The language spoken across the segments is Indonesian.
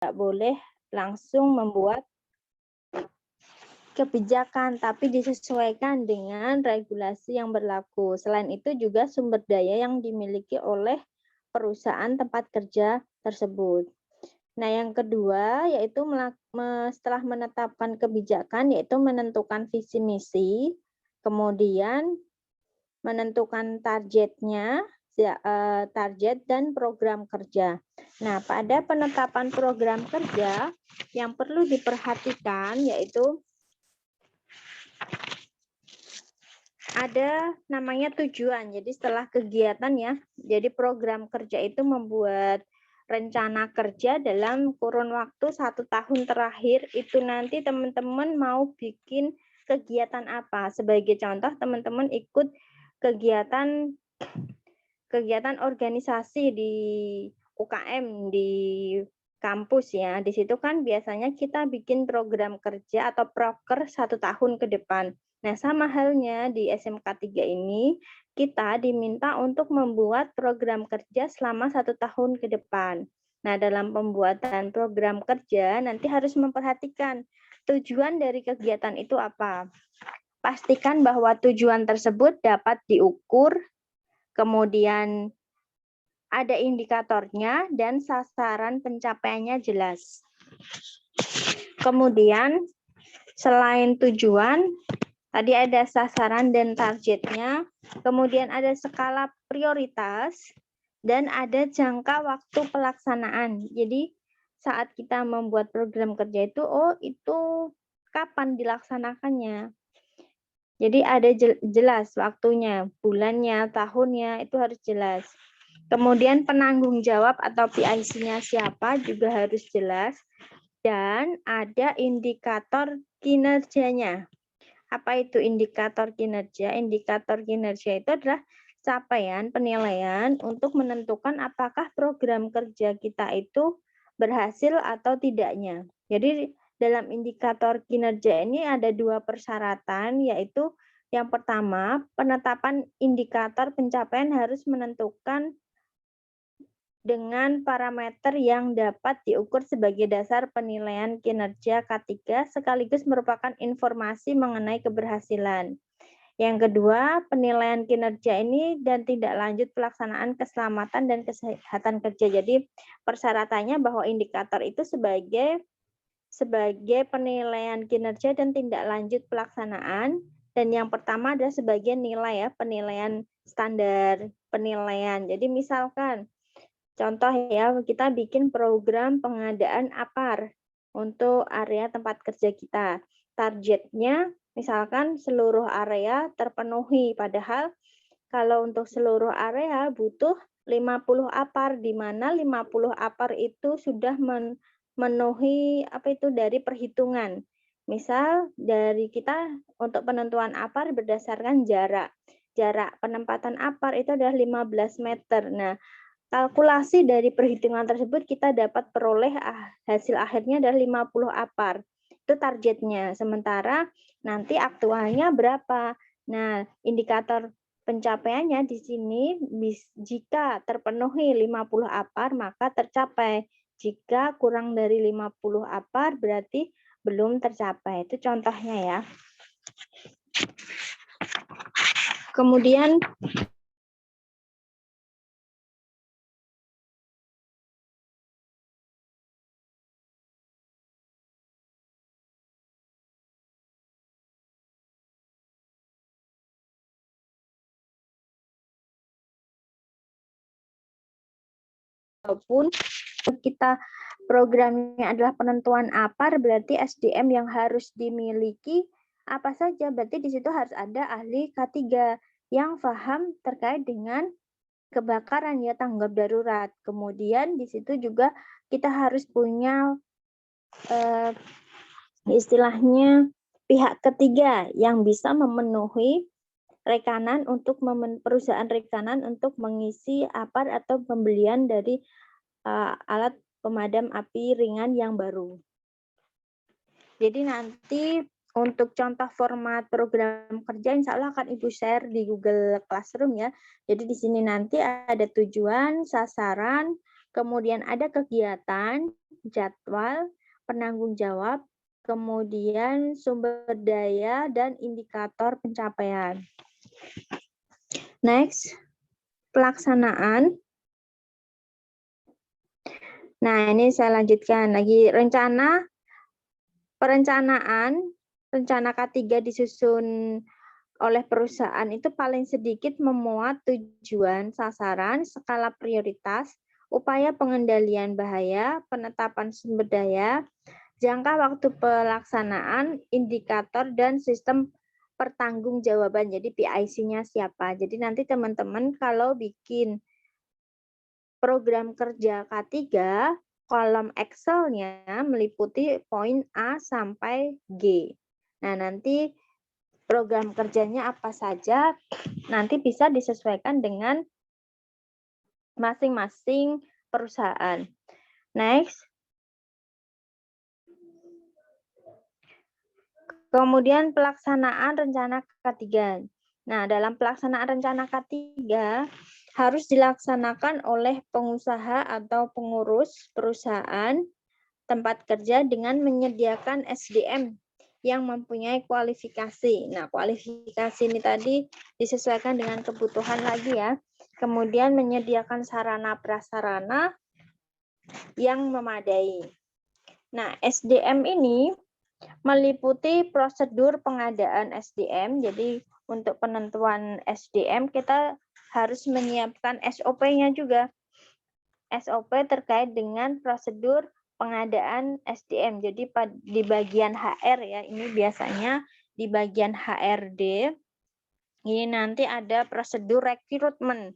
boleh langsung membuat kebijakan, tapi disesuaikan dengan regulasi yang berlaku. Selain itu juga sumber daya yang dimiliki oleh perusahaan tempat kerja tersebut. Nah, yang kedua yaitu setelah menetapkan kebijakan, yaitu menentukan visi misi, kemudian menentukan targetnya, target dan program kerja. Nah, pada penetapan program kerja yang perlu diperhatikan yaitu ada namanya tujuan. Jadi setelah kegiatan ya, jadi program kerja itu membuat rencana kerja dalam kurun waktu 1 tahun terakhir. Itu nanti teman-teman mau bikin kegiatan apa. Sebagai contoh, teman-teman ikut kegiatan organisasi di UKM di kampus ya. Di situ kan biasanya kita bikin program kerja atau proker 1 tahun ke depan. Nah, sama halnya di SMK 3 ini, kita diminta untuk membuat program kerja selama 1 tahun ke depan. Nah, dalam pembuatan program kerja, nanti harus memperhatikan tujuan dari kegiatan itu apa. Pastikan bahwa tujuan tersebut dapat diukur, kemudian ada indikatornya, dan sasaran pencapaiannya jelas. Kemudian, selain tujuan, tadi ada sasaran dan targetnya, kemudian ada skala prioritas, dan ada jangka waktu pelaksanaan. Jadi, saat kita membuat program kerja itu, itu kapan dilaksanakannya. Jadi ada jelas waktunya, bulannya, tahunnya, itu harus jelas. Kemudian penanggung jawab atau PIC-nya siapa juga harus jelas. Dan ada indikator kinerjanya. Apa itu indikator kinerja? Indikator kinerja itu adalah capaian penilaian untuk menentukan apakah program kerja kita itu berhasil atau tidaknya. Jadi dalam indikator kinerja ini ada 2 persyaratan, yaitu yang pertama, penetapan indikator pencapaian harus menentukan dengan parameter yang dapat diukur sebagai dasar penilaian kinerja K3 sekaligus merupakan informasi mengenai keberhasilan. Yang kedua, penilaian kinerja ini dan tindak lanjut pelaksanaan keselamatan dan kesehatan kerja. Jadi persyaratannya bahwa indikator itu sebagai penilaian kinerja dan tindak lanjut pelaksanaan, dan yang pertama adalah sebagai nilai ya, penilaian standar penilaian. Jadi misalkan contoh ya, kita bikin program pengadaan APAR untuk area tempat kerja kita. Targetnya misalkan seluruh area terpenuhi, padahal kalau untuk seluruh area butuh 50 APAR, di mana 50 APAR itu sudah memenuhi dari perhitungan. Misal dari kita untuk penentuan APAR berdasarkan jarak. Jarak penempatan APAR itu adalah 15 meter. Nah, kalkulasi dari perhitungan tersebut kita dapat peroleh hasil akhirnya dari 50 APAR. Itu targetnya. Sementara nanti aktualnya berapa? Nah, indikator pencapaiannya di sini jika terpenuhi 50 APAR maka tercapai. Jika kurang dari 50 APAR berarti belum tercapai. Itu contohnya ya. Kemudian walaupun kita programnya adalah penentuan APAR, berarti SDM yang harus dimiliki apa saja? Berarti di situ harus ada ahli K3 yang paham terkait dengan kebakaran ya, tanggap darurat. Kemudian di situ juga kita harus punya istilahnya pihak ketiga yang bisa memenuhi rekanan untuk perusahaan rekanan untuk mengisi APAR atau pembelian dari alat pemadam api ringan yang baru. Jadi nanti untuk contoh format program kerja insya Allah akan Ibu share di Google Classroom ya. Jadi di sini nanti ada tujuan, sasaran, kemudian ada kegiatan, jadwal, penanggung jawab, kemudian sumber daya, dan indikator pencapaian. Next, pelaksanaan. Nah, ini saya lanjutkan lagi. Rencana K3 disusun oleh perusahaan itu paling sedikit memuat tujuan, sasaran, skala prioritas, upaya pengendalian bahaya, penetapan sumber daya, jangka waktu pelaksanaan, indikator, dan sistem pertanggungjawaban. Jadi PIC-nya siapa. Jadi nanti teman-teman kalau bikin program kerja K3, kolom Excel-nya meliputi poin A sampai G. Nah, nanti program kerjanya apa saja, nanti bisa disesuaikan dengan masing-masing perusahaan. Next. Kemudian pelaksanaan rencana K3. Nah, dalam pelaksanaan rencana K3 harus dilaksanakan oleh pengusaha atau pengurus perusahaan tempat kerja dengan menyediakan SDM yang mempunyai kualifikasi. Nah, kualifikasi ini tadi disesuaikan dengan kebutuhan lagi ya. Kemudian menyediakan sarana prasarana yang memadai. Nah, SDM ini meliputi prosedur pengadaan SDM. Jadi untuk penentuan SDM kita harus menyiapkan SOP-nya juga. SOP terkait dengan prosedur pengadaan SDM. Jadi di bagian HR ya, ini biasanya di bagian HRD, ini nanti ada prosedur rekrutmen.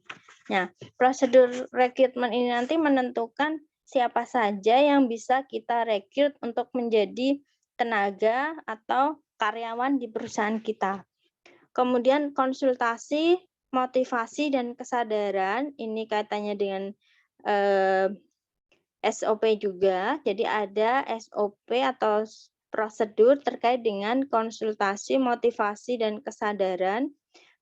Nah, prosedur rekrutmen ini nanti menentukan siapa saja yang bisa kita rekrut untuk menjadi tenaga atau karyawan di perusahaan kita. Kemudian konsultasi, motivasi, dan kesadaran, ini kaitannya dengan SOP juga. Jadi ada SOP atau prosedur terkait dengan konsultasi, motivasi, dan kesadaran.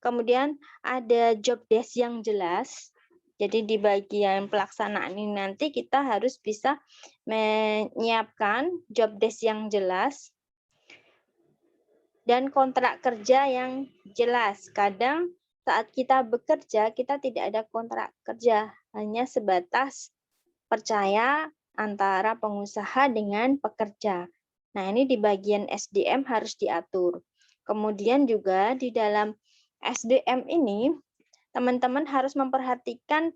Kemudian ada job desk yang jelas. Jadi di bagian pelaksanaan ini nanti kita harus bisa menyiapkan job desk yang jelas dan kontrak kerja yang jelas. Kadang saat kita bekerja, kita tidak ada kontrak kerja, hanya sebatas percaya antara pengusaha dengan pekerja. Nah, ini di bagian SDM harus diatur. Kemudian juga di dalam SDM ini, teman-teman harus memperhatikan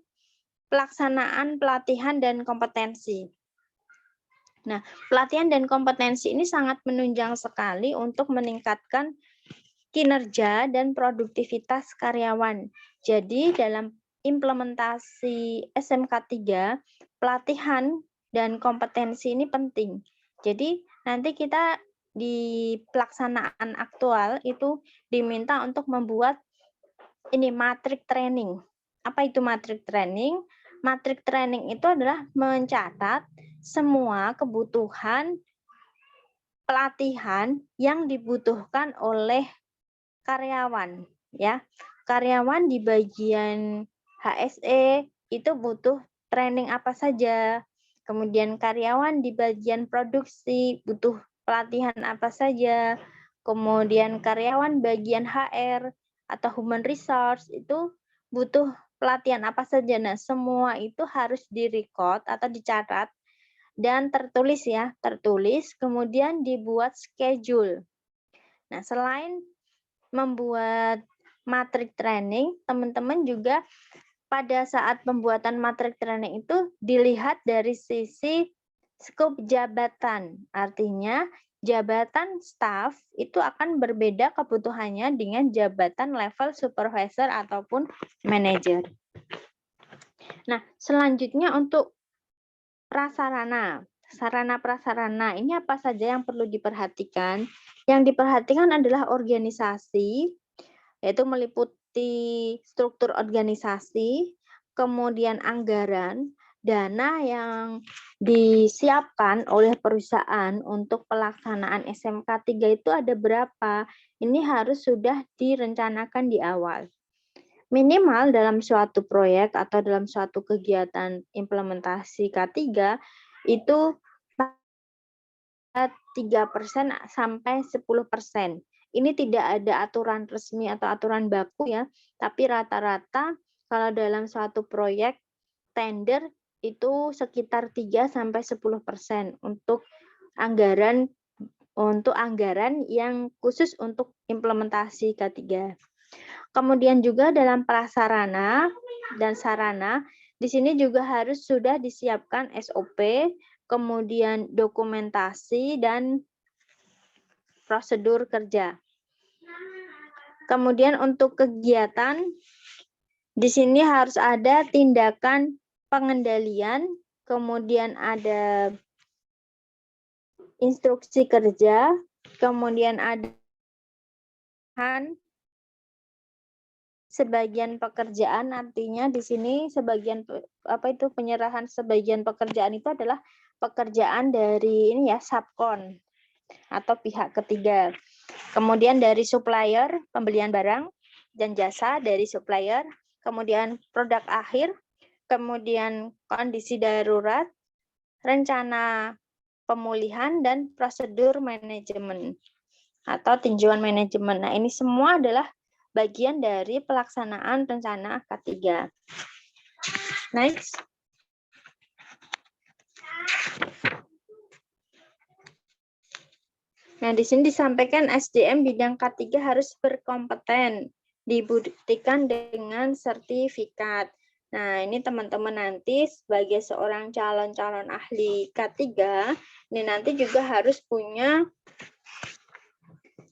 pelaksanaan pelatihan dan kompetensi. Nah, pelatihan dan kompetensi ini sangat menunjang sekali untuk meningkatkan kinerja dan produktivitas karyawan. Jadi, dalam implementasi SMK 3, pelatihan dan kompetensi ini penting. Jadi, nanti kita di pelaksanaan aktual itu diminta untuk membuat ini matrik training. Apa itu matrik training? Matrik training itu adalah mencatat semua kebutuhan pelatihan yang dibutuhkan oleh karyawan, ya. Karyawan di bagian HSE itu butuh training apa saja. Kemudian karyawan di bagian produksi butuh pelatihan apa saja. Kemudian karyawan bagian HR atau human resource itu butuh pelatihan apa saja. Nah, semua itu harus direcord atau dicatat dan tertulis ya, tertulis, kemudian dibuat schedule. Nah, selain membuat matrik training, teman-teman juga pada saat pembuatan matrik training itu dilihat dari sisi skop jabatan. Artinya, jabatan staff itu akan berbeda kebutuhannya dengan jabatan level supervisor ataupun manajer. Nah, selanjutnya untuk prasarana. Sarana prasarana ini apa saja yang perlu diperhatikan? Yang diperhatikan adalah organisasi, yaitu meliputi struktur organisasi, kemudian anggaran, dana yang disiapkan oleh perusahaan untuk pelaksanaan SMK 3 itu ada berapa? Ini harus sudah direncanakan di awal. Minimal dalam suatu proyek atau dalam suatu kegiatan implementasi K3 itu 3% sampai 10%. Ini tidak ada aturan resmi atau aturan baku ya, tapi rata-rata kalau dalam suatu proyek tender itu sekitar 3 sampai 10% untuk anggaran yang khusus untuk implementasi K3. Kemudian juga dalam prasarana dan sarana, di sini juga harus sudah disiapkan SOP, kemudian dokumentasi dan prosedur kerja. Kemudian untuk kegiatan, di sini harus ada tindakan pengendalian, kemudian ada instruksi kerja, kemudian ada sebagian pekerjaan, artinya di sini sebagian penyerahan sebagian pekerjaan itu adalah pekerjaan dari ini ya subkon atau pihak ketiga. Kemudian dari supplier, pembelian barang dan jasa dari supplier, kemudian produk akhir, kemudian kondisi darurat, rencana pemulihan dan prosedur manajemen atau tinjauan manajemen. Nah, ini semua adalah bagian dari pelaksanaan rencana K3. Next. Nah, di sini disampaikan SDM bidang K3 harus berkompeten, dibuktikan dengan sertifikat. Nah, ini teman-teman nanti sebagai seorang calon-calon ahli K3, ini nanti juga harus punya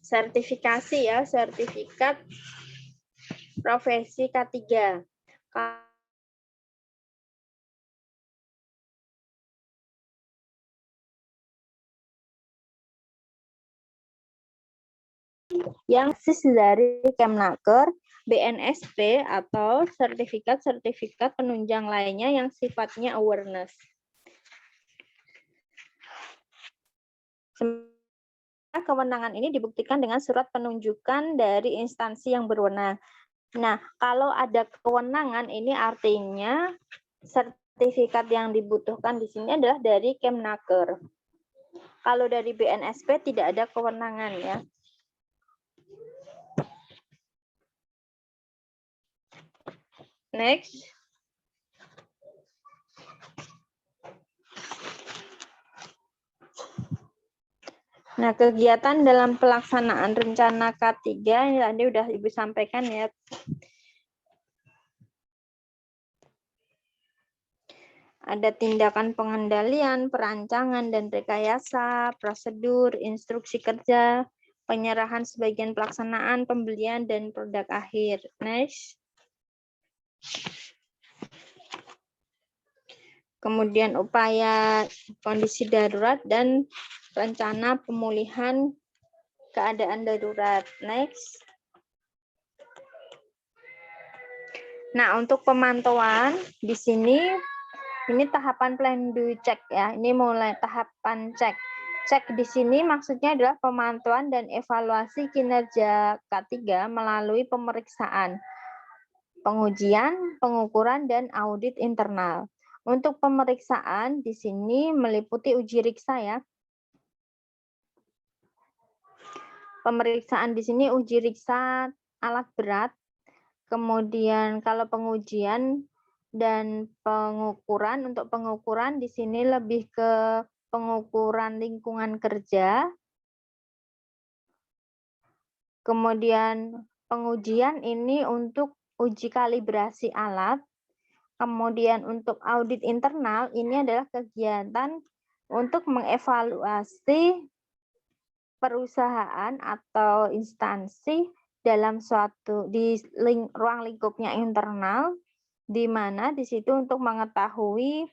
sertifikasi ya, sertifikat profesi K3. Yang dari Kemnaker, BNSP atau sertifikat-sertifikat penunjang lainnya yang sifatnya awareness. Kewenangan ini dibuktikan dengan surat penunjukan dari instansi yang berwenang. Nah, kalau ada kewenangan ini artinya sertifikat yang dibutuhkan di sini adalah dari Kemnaker. Kalau dari BNSP tidak ada kewenangan ya. Next. Nah, kegiatan dalam pelaksanaan rencana K3 ini tadi udah Ibu sampaikan ya. Ada tindakan pengendalian, perancangan dan rekayasa, prosedur, instruksi kerja, penyerahan sebagian pelaksanaan, pembelian dan produk akhir. Next. Kemudian upaya kondisi darurat dan rencana pemulihan keadaan darurat. Next. Nah, untuk pemantauan di sini ini tahapan plan do check ya. Ini mulai tahapan cek. Cek di sini maksudnya adalah pemantauan dan evaluasi kinerja K3 melalui pemeriksaan, pengujian, pengukuran dan audit internal. Untuk pemeriksaan di sini meliputi uji riksa ya. Pemeriksaan di sini uji riksa alat berat. Kemudian kalau pengujian dan pengukuran, untuk pengukuran di sini lebih ke pengukuran lingkungan kerja. Kemudian pengujian ini untuk uji kalibrasi alat. Kemudian untuk audit internal ini adalah kegiatan untuk mengevaluasi perusahaan atau instansi dalam suatu ruang lingkupnya internal, di mana di situ untuk mengetahui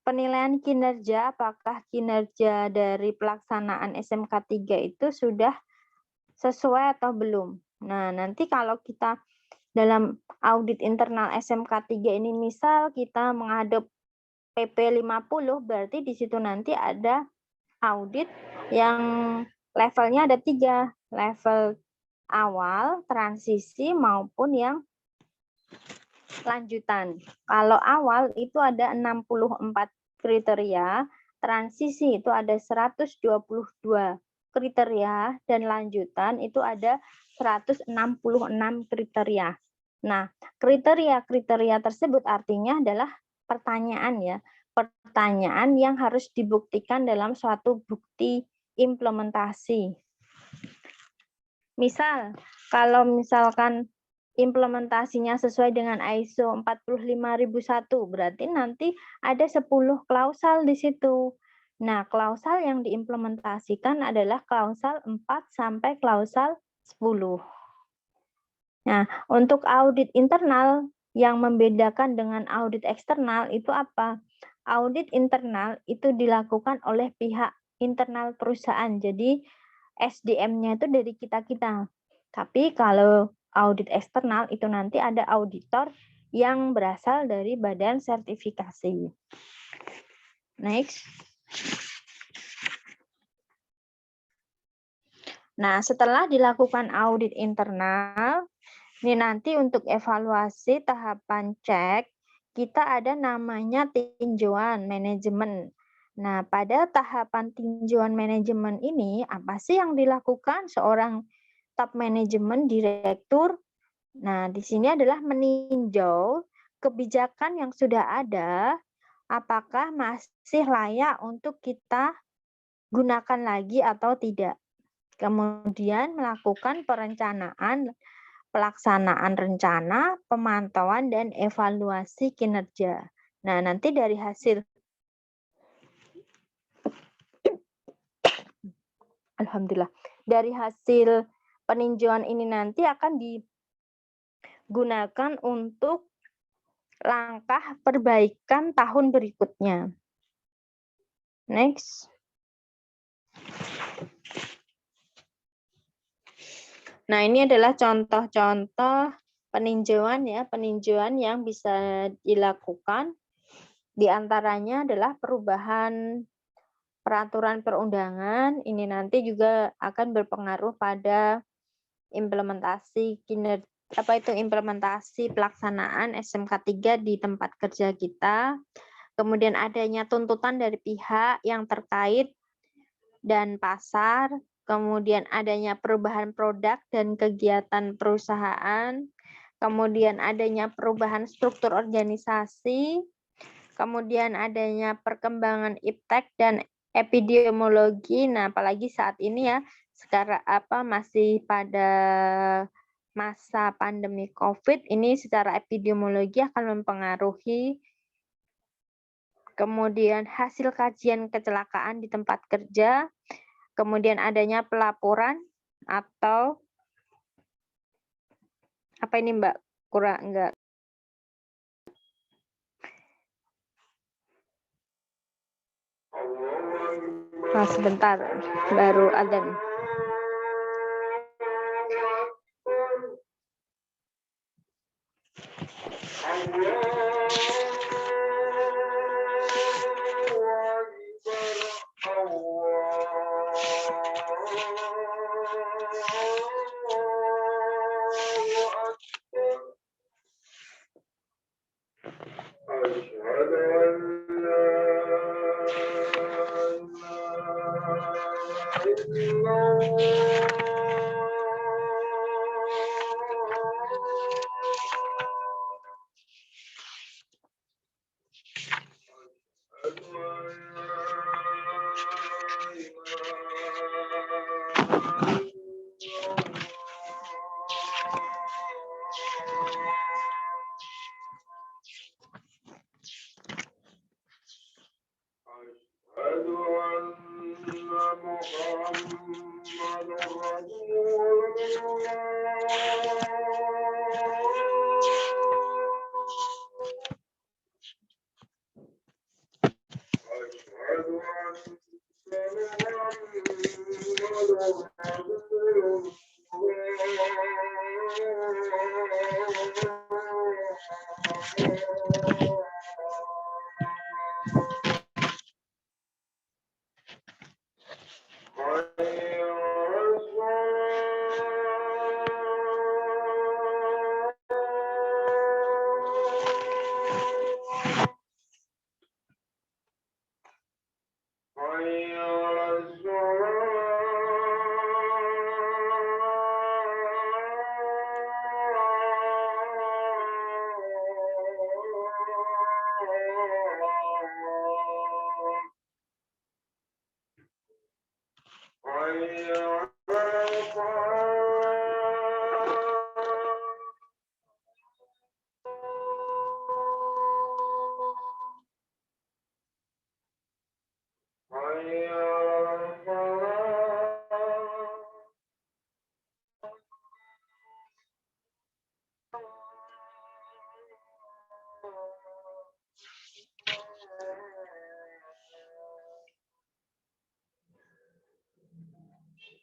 penilaian kinerja, apakah kinerja dari pelaksanaan SMK 3 itu sudah sesuai atau belum. Nah, nanti kalau kita dalam audit internal SMK 3 ini misal kita menghadap PP 50, berarti di situ nanti ada audit yang levelnya ada 3, level awal, transisi, maupun yang lanjutan. Kalau awal itu ada 64 kriteria, transisi itu ada 122 kriteria, dan lanjutan itu ada 166 kriteria. Nah, kriteria-kriteria tersebut artinya adalah pertanyaan ya. Pertanyaan yang harus dibuktikan dalam suatu bukti implementasi. Misal, kalau misalkan implementasinya sesuai dengan ISO 45001, berarti nanti ada 10 klausal di situ. Nah, klausal yang diimplementasikan adalah klausal 4 sampai klausal 10. Nah, untuk audit internal yang membedakan dengan audit eksternal itu apa? Audit internal itu dilakukan oleh pihak internal perusahaan. Jadi SDM-nya itu dari kita-kita. Tapi kalau audit eksternal itu nanti ada auditor yang berasal dari badan sertifikasi. Next. Nah, setelah dilakukan audit internal, ini nanti untuk evaluasi tahapan cek, kita ada namanya tinjauan manajemen. Nah, pada tahapan tinjauan manajemen ini, apa sih yang dilakukan seorang top manajemen, direktur? Nah, di sini adalah meninjau kebijakan yang sudah ada, apakah masih layak untuk kita gunakan lagi atau tidak. Kemudian melakukan perencanaan, pelaksanaan rencana, pemantauan, dan evaluasi kinerja. Nah, nanti dari hasil Alhamdulillah. Dari hasil peninjauan ini nanti akan digunakan untuk langkah perbaikan tahun berikutnya. Next. Nah, ini adalah contoh-contoh peninjauan ya, peninjauan yang bisa dilakukan. Di antaranya adalah perubahan peraturan perundangan, ini nanti juga akan berpengaruh pada implementasi implementasi pelaksanaan SMK 3 di tempat kerja kita. Kemudian adanya tuntutan dari pihak yang terkait dan pasar, kemudian adanya perubahan produk dan kegiatan perusahaan, kemudian adanya perubahan struktur organisasi, kemudian adanya perkembangan iptek dan epidemiologi. Nah, apalagi saat ini ya, sekarang masih pada masa pandemi COVID, ini secara epidemiologi akan mempengaruhi. Kemudian hasil kajian kecelakaan di tempat kerja, kemudian adanya pelaporan atau apa ini Mbak? Kurang enggak? Nah, sebentar, baru adzan.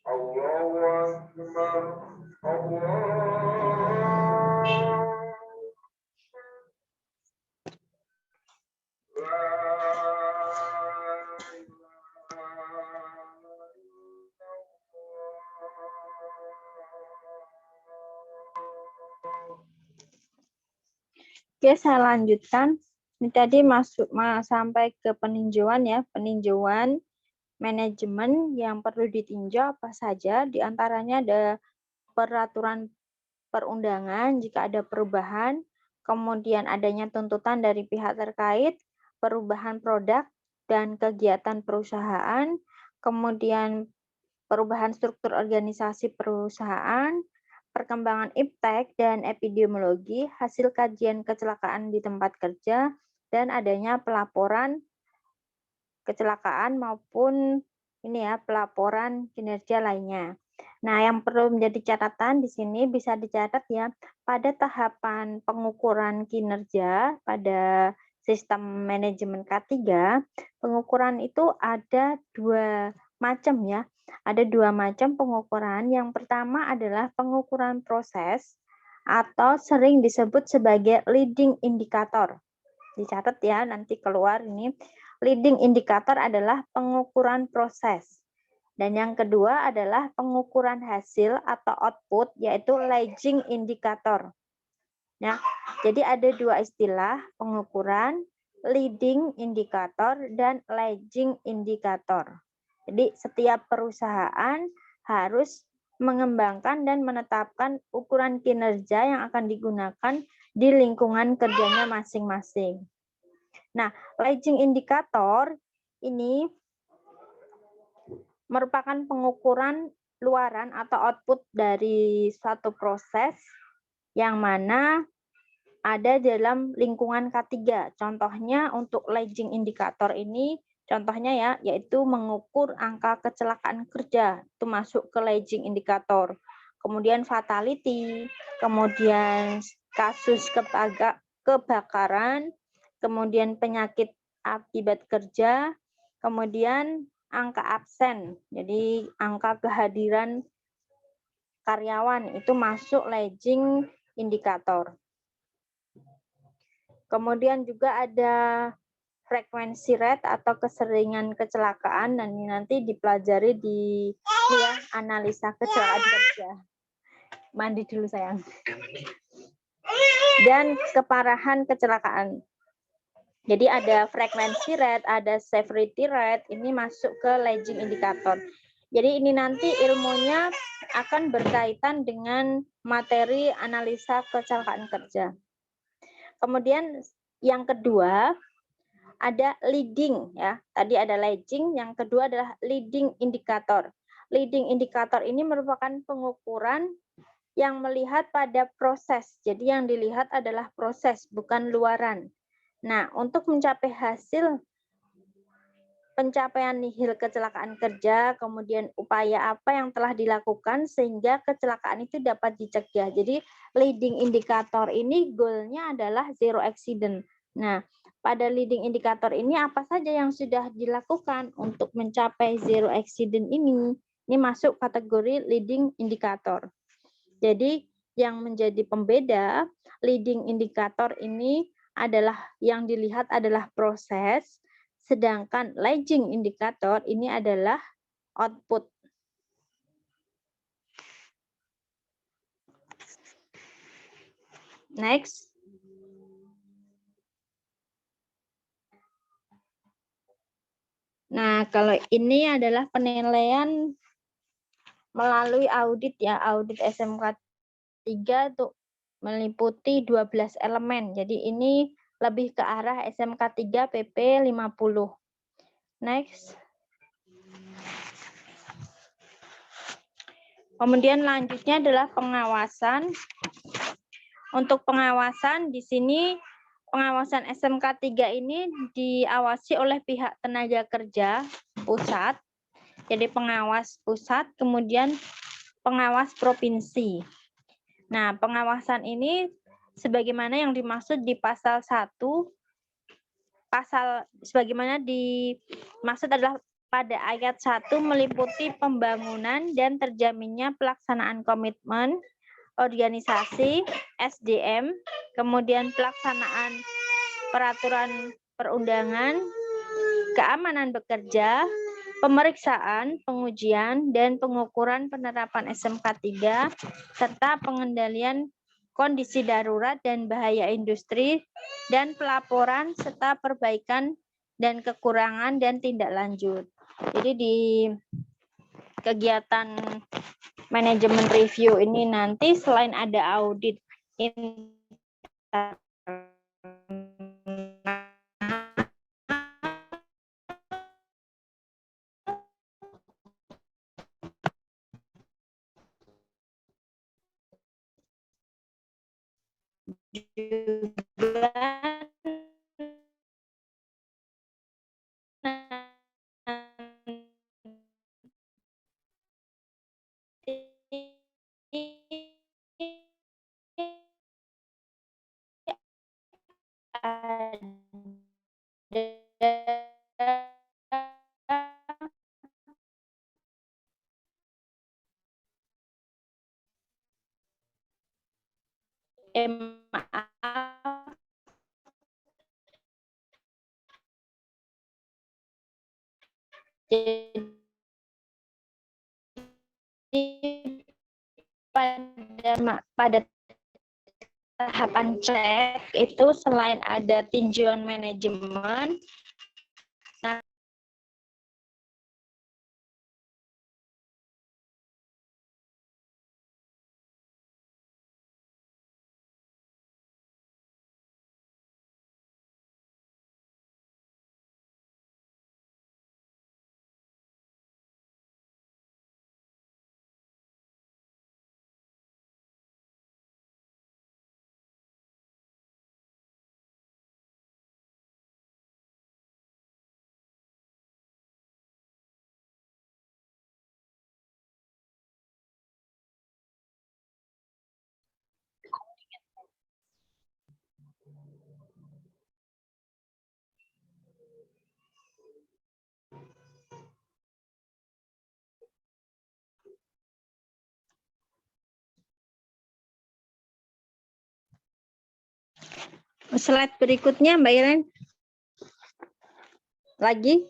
Allahu Akbar, Oke, saya lanjutkan. Ini tadi sampai ke peninjauan ya, peninjauan manajemen yang perlu ditinjau apa saja. Di antaranya ada peraturan perundangan jika ada perubahan, kemudian adanya tuntutan dari pihak terkait, perubahan produk dan kegiatan perusahaan, kemudian perubahan struktur organisasi perusahaan, perkembangan iptek dan epidemiologi, hasil kajian kecelakaan di tempat kerja, dan adanya pelaporan kecelakaan maupun ini ya pelaporan kinerja lainnya. Nah, yang perlu menjadi catatan di sini bisa dicatat ya, pada tahapan pengukuran kinerja pada sistem manajemen K3, pengukuran itu ada dua macam ya. Ada dua macam pengukuran. Yang pertama adalah pengukuran proses atau sering disebut sebagai leading indicator. Dicatat ya, nanti keluar ini. Leading indicator adalah pengukuran proses. Dan yang kedua adalah pengukuran hasil atau output, yaitu lagging indicator. Ya, jadi ada dua istilah pengukuran, leading indicator dan lagging indicator. Jadi setiap perusahaan harus mengembangkan dan menetapkan ukuran kinerja yang akan digunakan di lingkungan kerjanya masing-masing. Nah, lagging indicator ini merupakan pengukuran luaran atau output dari suatu proses yang mana ada dalam lingkungan K3. Contohnya untuk lagging indicator ini, contohnya ya, yaitu mengukur angka kecelakaan kerja, itu masuk ke lagging indicator. Kemudian fatality, kemudian kasus kebakaran, kemudian penyakit akibat kerja, kemudian angka absen, jadi angka kehadiran karyawan itu masuk lagging indikator. Kemudian juga ada frekuensi rate atau keseringan kecelakaan, dan ini nanti dipelajari di ya, analisa kecelakaan kerja. Mandi dulu sayang. Dan keparahan kecelakaan. Jadi ada frekuensi rate, ada severity rate, ini masuk ke lagging indikator. Jadi ini nanti ilmunya akan berkaitan dengan materi analisa kecelakaan kerja. Kemudian yang kedua ada leading ya. Tadi ada lagging, yang kedua adalah leading indikator. Leading indikator ini merupakan pengukuran yang melihat pada proses. Jadi yang dilihat adalah proses, bukan luaran. Nah, untuk mencapai hasil pencapaian nihil kecelakaan kerja, kemudian upaya apa yang telah dilakukan sehingga kecelakaan itu dapat dicegah. Jadi leading indikator ini goalnya adalah zero accident. Nah, pada leading indikator ini apa saja yang sudah dilakukan untuk mencapai zero accident ini? Ini masuk kategori leading indikator. Jadi yang menjadi pembeda leading indikator ini adalah yang dilihat adalah proses, sedangkan lagging indikator ini adalah output. Next. Nah, kalau ini adalah penilaian melalui audit ya, audit SMK 3 tuh meliputi 12 elemen. Jadi ini lebih ke arah SMK 3 PP 50. Next. Kemudian lanjutnya adalah pengawasan. Untuk pengawasan di sini pengawasan SMK 3 ini diawasi oleh pihak tenaga kerja pusat. Jadi pengawas pusat, kemudian pengawas provinsi. Nah, pengawasan ini sebagaimana yang dimaksud di pasal 1, sebagaimana dimaksud adalah pada ayat 1 meliputi pembangunan dan terjaminnya pelaksanaan komitmen organisasi SDM, kemudian pelaksanaan peraturan perundangan, keamanan bekerja, pemeriksaan, pengujian, dan pengukuran penerapan SMK 3, serta pengendalian kondisi darurat dan bahaya industri, dan pelaporan serta perbaikan dan kekurangan dan tindak lanjut. Jadi di kegiatan manajemen review ini nanti selain ada audit maaf, jadi pada tahapan cek itu selain ada tinjauan manajemen, nah slide berikutnya Mbak Iren lagi.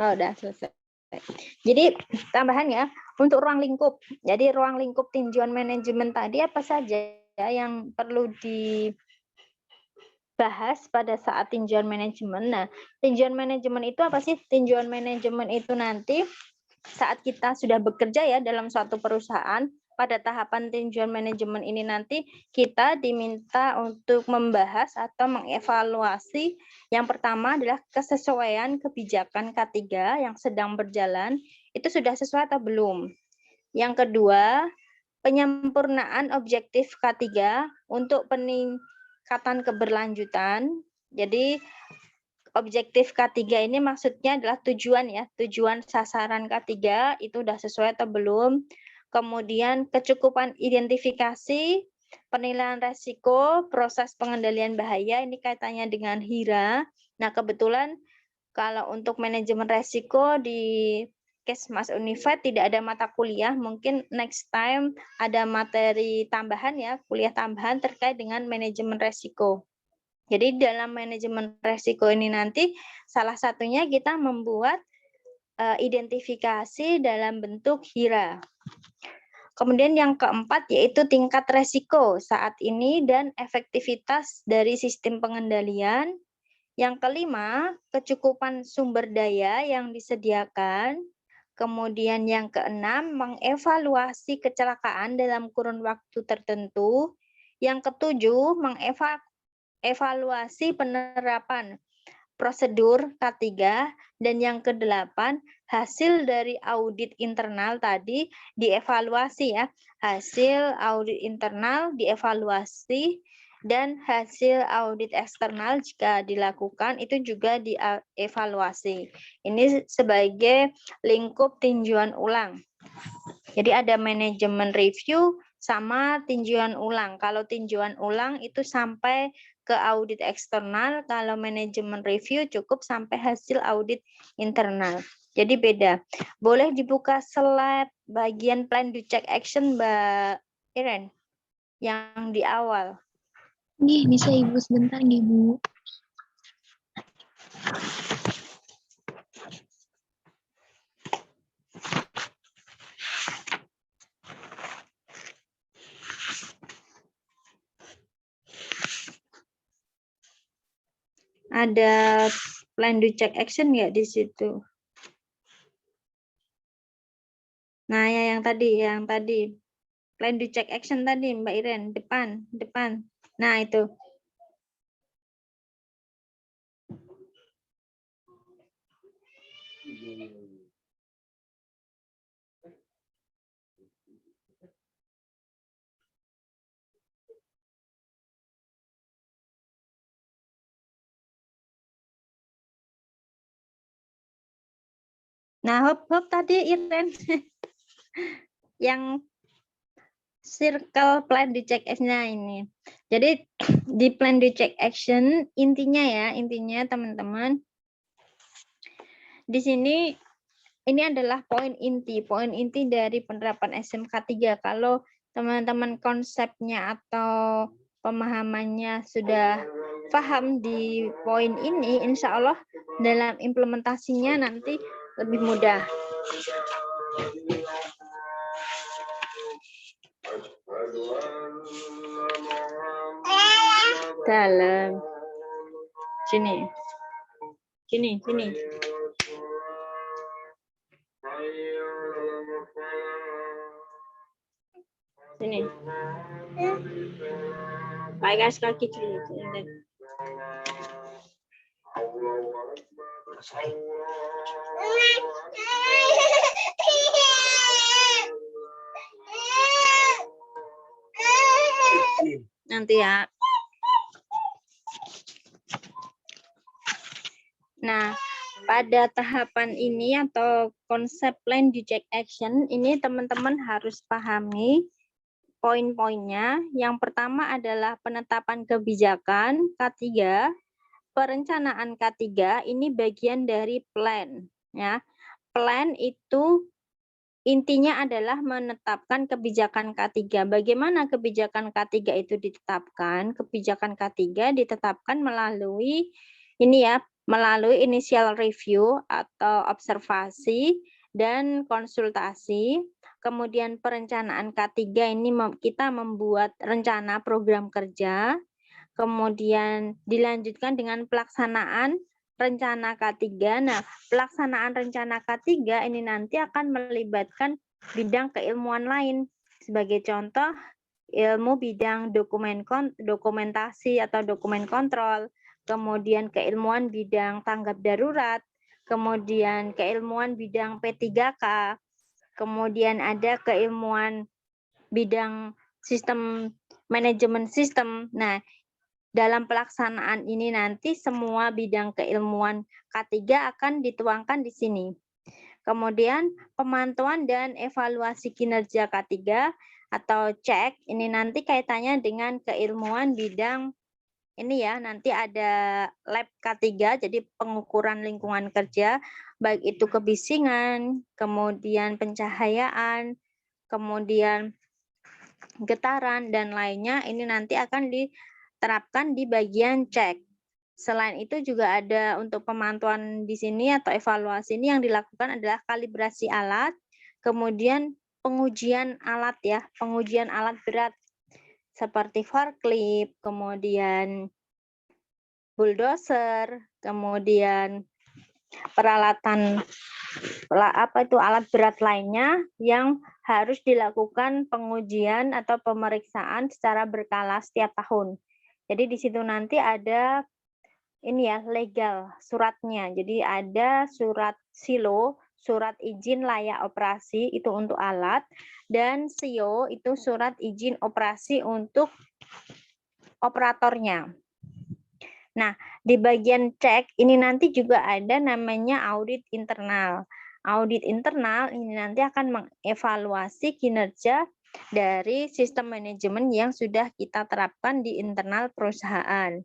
Oh, udah selesai. Jadi tambahan ya untuk ruang lingkup. Jadi ruang lingkup tinjauan manajemen tadi apa saja yang perlu dibahas pada saat tinjauan manajemen. Nah, tinjauan manajemen itu apa sih? Tinjauan manajemen itu nanti saat kita sudah bekerja ya dalam suatu perusahaan, pada tahapan tinjauan manajemen ini nanti kita diminta untuk membahas atau mengevaluasi yang pertama adalah kesesuaian kebijakan K3 yang sedang berjalan, itu sudah sesuai atau belum. Yang kedua, penyempurnaan objektif K3 untuk peningkatan keberlanjutan. Jadi objektif K3 ini maksudnya adalah tujuan ya, tujuan sasaran K3 itu sudah sesuai atau belum. Kemudian kecukupan identifikasi, penilaian resiko, proses pengendalian bahaya, ini kaitannya dengan HIRA. Nah, kebetulan kalau untuk manajemen resiko di Kesmas Univad tidak ada mata kuliah, mungkin next time ada materi tambahan ya, kuliah tambahan terkait dengan manajemen resiko. Jadi dalam manajemen resiko ini nanti salah satunya kita membuat identifikasi dalam bentuk HIRA. Kemudian yang keempat yaitu tingkat resiko saat ini dan efektivitas dari sistem pengendalian. Yang kelima, kecukupan sumber daya yang disediakan. Kemudian yang keenam, mengevaluasi kecelakaan dalam kurun waktu tertentu. Yang ketujuh, mengevaluasi penerapan prosedur K3, dan yang ke-8 hasil dari audit internal tadi dievaluasi ya. Hasil audit internal dievaluasi dan hasil audit eksternal jika dilakukan itu juga dievaluasi. Ini sebagai lingkup tinjauan ulang. Jadi ada manajemen review sama tinjauan ulang. Kalau tinjauan ulang itu sampai ke audit eksternal, kalau manajemen review cukup sampai hasil audit internal. Jadi beda. Boleh dibuka slide bagian plan do check action Mbak Iren yang di awal. Nih, bisa Ibu sebentar nih, Bu. Ada plan do check action nggak di situ? Nah, ya yang tadi. Plan do check action tadi Mbak Iren, depan. Nah, itu. Nah, hop tadi Iren yang circle plan do check action-nya ini. Jadi di plan do check action intinya teman-teman di sini ini adalah poin inti dari penerapan SMK 3. Kalau teman-teman konsepnya atau pemahamannya sudah paham di poin ini, insya Allah dalam implementasinya nanti lebih mudah. Dalam sini. Sini. Pakai kaki dulu. Nanti ya. Nah, pada tahapan ini atau konsep plan do check action ini teman-teman harus pahami poin-poinnya. Yang pertama adalah penetapan kebijakan K3, perencanaan K3 ini bagian dari plan ya. Plan itu intinya adalah menetapkan kebijakan K3. Bagaimana kebijakan K3 itu ditetapkan? Kebijakan K3 ditetapkan melalui melalui initial review atau observasi dan konsultasi. Kemudian perencanaan K3 ini kita membuat rencana program kerja. Kemudian dilanjutkan dengan pelaksanaan rencana K3. Nah, pelaksanaan rencana K3 ini nanti akan melibatkan bidang keilmuan lain. Sebagai contoh, ilmu bidang dokumentasi atau dokumen kontrol, kemudian keilmuan bidang tanggap darurat, kemudian keilmuan bidang P3K, kemudian ada keilmuan bidang sistem manajemen sistem. Nah, dalam pelaksanaan ini nanti semua bidang keilmuan K3 akan dituangkan di sini. Kemudian pemantauan dan evaluasi kinerja K3 atau cek ini nanti kaitannya dengan keilmuan bidang ini ya, nanti ada lab K3, jadi pengukuran lingkungan kerja, baik itu kebisingan, kemudian pencahayaan, kemudian getaran, dan lainnya, ini nanti akan diterapkan di bagian cek. Selain itu juga ada untuk pemantauan di sini atau evaluasi ini yang dilakukan adalah kalibrasi alat, kemudian pengujian alat ya, pengujian alat berat seperti forklift, kemudian bulldozer, kemudian peralatan alat berat lainnya yang harus dilakukan pengujian atau pemeriksaan secara berkala setiap tahun. Jadi di situ nanti ada ini ya legal suratnya. Jadi ada surat SILO, surat izin layak operasi itu untuk alat, dan SIO itu surat izin operasi untuk operatornya. Nah, di bagian cek ini nanti juga ada namanya audit internal. Audit internal ini nanti akan mengevaluasi kinerja dari sistem manajemen yang sudah kita terapkan di internal perusahaan.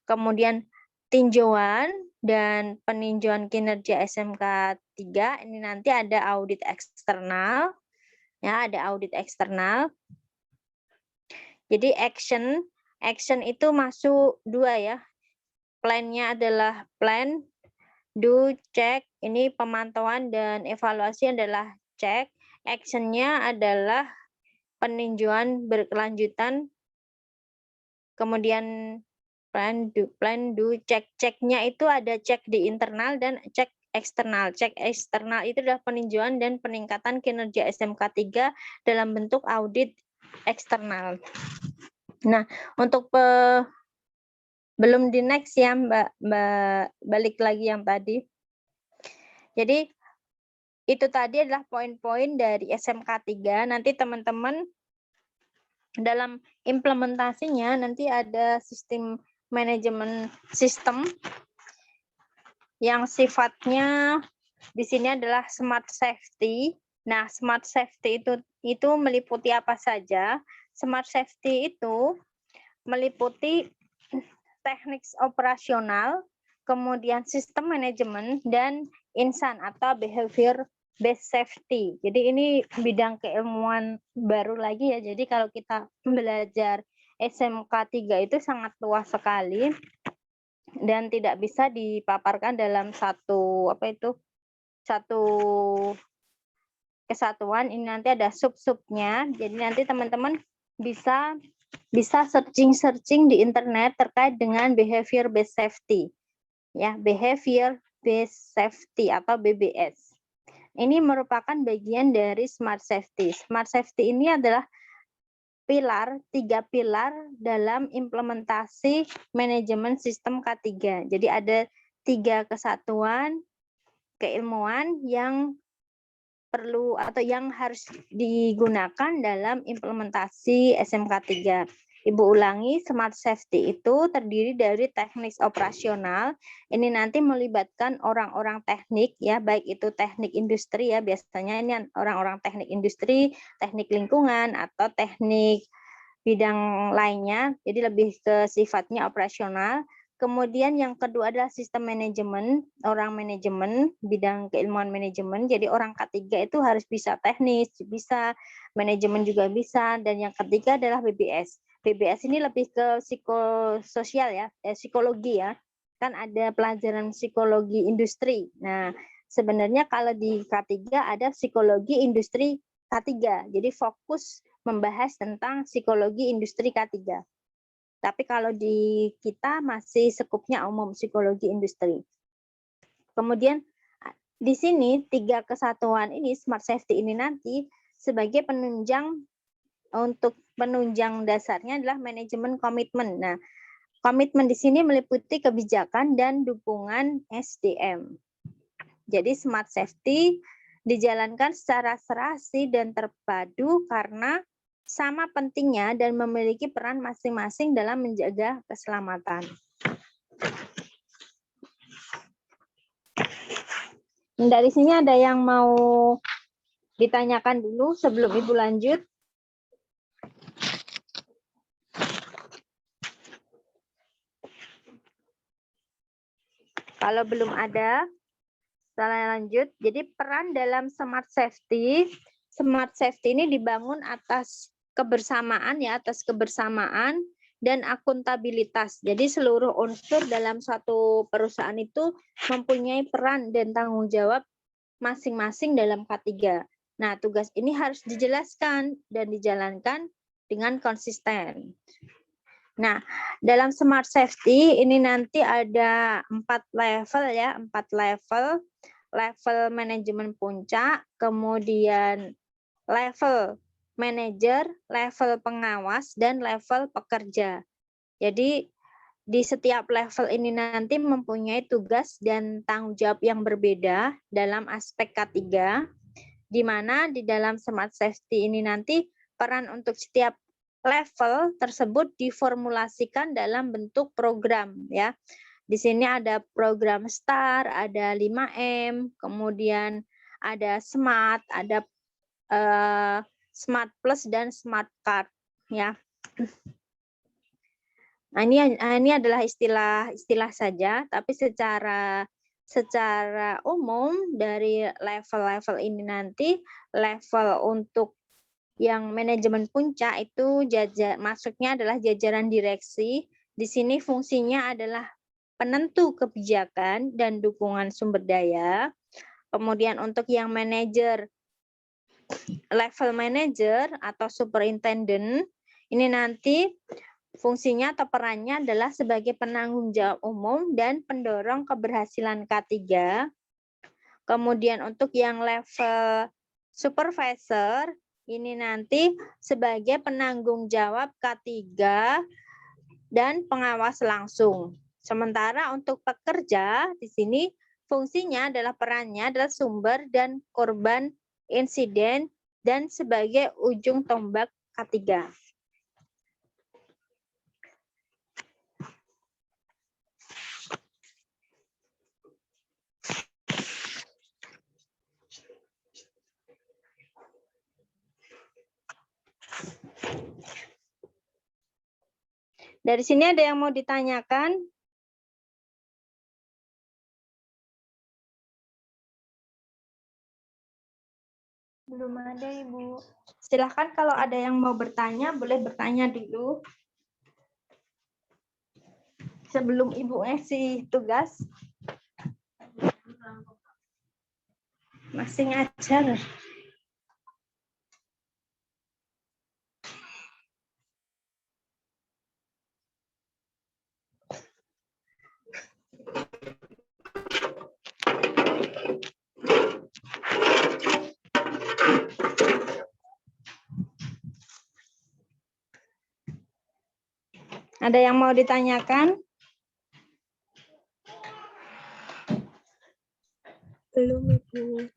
Kemudian tinjauan dan peninjauan kinerja SMK 3 ini nanti ada audit eksternal. Ya, ada audit eksternal. Jadi action itu masuk dua ya. Plan-nya adalah plan, do, cek. Ini pemantauan dan evaluasi adalah cek. Action-nya adalah peninjauan berkelanjutan. Kemudian plan, do, cek. Ceknya itu ada cek di internal dan cek eksternal. Cek eksternal itu adalah peninjauan dan peningkatan kinerja SMK 3 dalam bentuk audit eksternal. Nah, untuk belum di next ya Mbak, balik lagi yang tadi. Jadi itu tadi adalah poin-poin dari SMK 3. Nanti teman-teman dalam implementasinya nanti ada sistem manajemen sistem yang sifatnya di sini adalah smart safety. Nah, smart safety itu meliputi apa saja? Smart safety itu meliputi teknik operasional, kemudian sistem manajemen, dan insan atau behavior based safety. Jadi ini bidang keilmuan baru lagi ya. Jadi kalau kita belajar SMK 3 itu sangat luas sekali dan tidak bisa dipaparkan dalam satu satu kesatuan. Ini nanti ada sub-subnya. Jadi nanti teman-teman bisa searching di internet terkait dengan behavior based safety. Ya, behavior based safety atau BBS. Ini merupakan bagian dari smart safety. Smart safety ini adalah tiga pilar dalam implementasi manajemen sistem K3. Jadi ada 3 kesatuan keilmuan yang perlu atau yang harus digunakan dalam implementasi SMK 3. Ibu ulangi, smart safety itu terdiri dari teknik operasional. Ini nanti melibatkan orang-orang teknik ya, baik itu teknik industri ya, biasanya ini orang-orang teknik industri, teknik lingkungan atau teknik bidang lainnya. Jadi lebih ke sifatnya operasional. Kemudian yang kedua adalah sistem manajemen, orang manajemen, bidang keilmuan manajemen. Jadi orang K3 itu harus bisa teknis, bisa manajemen juga bisa. Dan yang ketiga adalah BBS. BBS ini lebih ke psikososial ya, psikologi ya. Kan ada pelajaran psikologi industri. Nah, sebenarnya kalau di K3 ada psikologi industri K3. Jadi fokus membahas tentang psikologi industri K3. Tapi kalau di kita masih sekupnya umum psikologi industri. Kemudian di sini 3 kesatuan ini smart safety ini nanti sebagai penunjang untuk penunjang dasarnya adalah manajemen komitmen. Nah, komitmen di sini meliputi kebijakan dan dukungan SDM. Jadi smart safety dijalankan secara serasi dan terpadu karena sama pentingnya dan memiliki peran masing-masing dalam menjaga keselamatan. Dari sini ada yang mau ditanyakan dulu sebelum Ibu lanjut? Kalau belum ada, saya lanjut. Jadi peran dalam smart safety ini dibangun atas kebersamaan ya, atas kebersamaan dan akuntabilitas. Jadi seluruh unsur dalam suatu perusahaan itu mempunyai peran dan tanggung jawab masing-masing dalam K3. Nah, tugas ini harus dijelaskan dan dijalankan dengan konsisten. Nah, dalam smart safety ini nanti ada 4 level ya, 4 level. Level manajemen puncak, kemudian level manajer, level pengawas, dan level pekerja. Jadi di setiap level ini nanti mempunyai tugas dan tanggung jawab yang berbeda dalam aspek K3, di mana di dalam Smart Safety ini nanti peran untuk setiap level tersebut diformulasikan dalam bentuk program ya. Di sini ada program STAR, ada 5M, kemudian ada SMART, ada Smart Plus dan Smart Card ya. Nah, ini adalah istilah saja, tapi secara umum dari level-level ini nanti level untuk yang manajemen puncak itu masuknya adalah jajaran direksi. Di sini fungsinya adalah penentu kebijakan dan dukungan sumber daya. Kemudian untuk yang manajer, level manager atau superintendent, ini nanti fungsinya atau perannya adalah sebagai penanggung jawab umum dan pendorong keberhasilan K3. Kemudian untuk yang level supervisor, ini nanti sebagai penanggung jawab K3 dan pengawas langsung. Sementara untuk pekerja, di sini fungsinya adalah perannya adalah sumber dan korban insiden dan sebagai ujung tombak K3. Dari sini ada yang mau ditanyakan? Belum ada, Ibu. Silahkan kalau ada yang mau bertanya, boleh bertanya dulu. Sebelum Ibu ngasih tugas. Masih ngajar. Ada yang mau ditanyakan? Belum, Ibu.